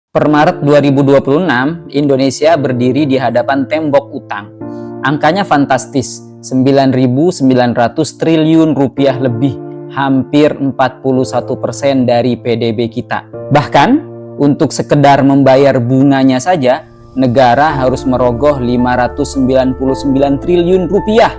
Per Maret 2026, Indonesia berdiri di hadapan tembok utang. Angkanya fantastis, 9.900 triliun rupiah lebih, hampir 41% dari PDB kita. Bahkan, untuk sekedar membayar bunganya saja, negara harus merogoh 599 triliun rupiah.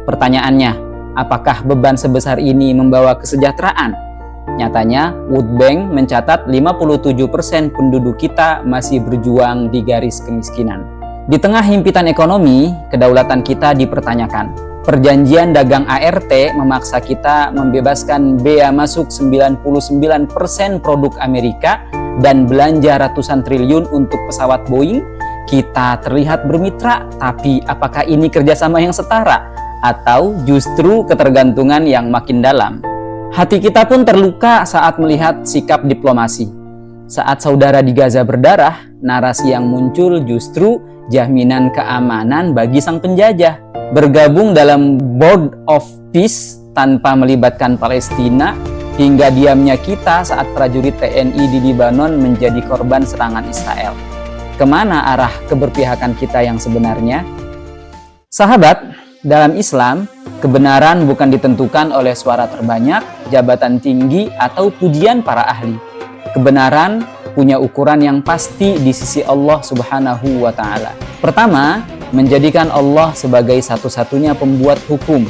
Pertanyaannya, apakah beban sebesar ini membawa kesejahteraan? Nyatanya, World Bank mencatat 57% penduduk kita masih berjuang di garis kemiskinan. Di tengah himpitan ekonomi, kedaulatan kita dipertanyakan. Perjanjian dagang ART memaksa kita membebaskan bea masuk 99% produk Amerika dan belanja ratusan triliun untuk pesawat Boeing. Kita terlihat bermitra, tapi apakah ini kerjasama yang setara? Atau justru ketergantungan yang makin dalam? Hati kita pun terluka saat melihat sikap diplomasi. Saat saudara di Gaza berdarah, narasi yang muncul justru jaminan keamanan bagi sang penjajah. Bergabung dalam Board of Peace tanpa melibatkan Palestina, hingga diamnya kita saat prajurit TNI di Lebanon menjadi korban serangan Israel. Kemana arah keberpihakan kita yang sebenarnya? Sahabat, dalam Islam, kebenaran bukan ditentukan oleh suara terbanyak, jabatan tinggi, atau pujian para ahli. Kebenaran punya ukuran yang pasti di sisi Allah Subhanahu wa Ta'ala. Pertama, menjadikan Allah sebagai satu-satunya pembuat hukum.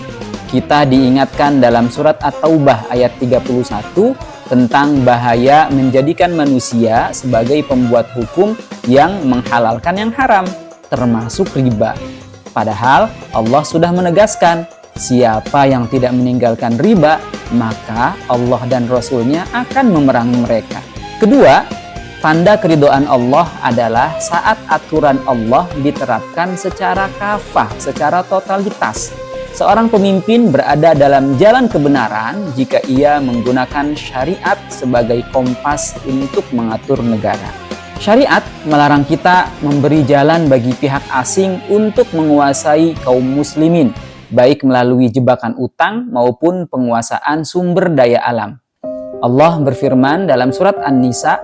Kita diingatkan dalam surat At-Taubah ayat 31 tentang bahaya menjadikan manusia sebagai pembuat hukum yang menghalalkan yang haram, termasuk riba. Padahal Allah sudah menegaskan, siapa yang tidak meninggalkan riba, maka Allah dan Rasul-Nya akan memerangi mereka. Kedua, tanda keridhaan Allah adalah saat aturan Allah diterapkan secara kafah, secara totalitas. Seorang pemimpin berada dalam jalan kebenaran jika ia menggunakan syariat sebagai kompas untuk mengatur negara. Syariat melarang kita memberi jalan bagi pihak asing untuk menguasai kaum muslimin, baik melalui jebakan utang maupun penguasaan sumber daya alam. Allah berfirman dalam surat An-Nisa,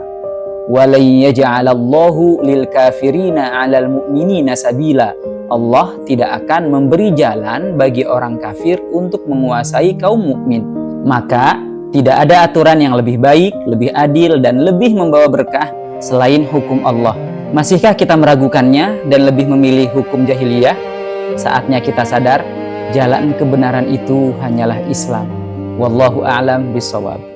وَلَنْ يَجْعَلَ اللَّهُ لِلْكَافِرِينَ عَلَى الْمُؤْمِنِينَ سَبِيلًا. Allah tidak akan memberi jalan bagi orang kafir untuk menguasai kaum mukmin. Maka, tidak ada aturan yang lebih baik, lebih adil, dan lebih membawa berkah selain hukum Allah. Masihkah kita meragukannya dan lebih memilih hukum jahiliyah? Saatnya kita sadar, jalan kebenaran itu hanyalah Islam. Wallahu a'lam bishawab.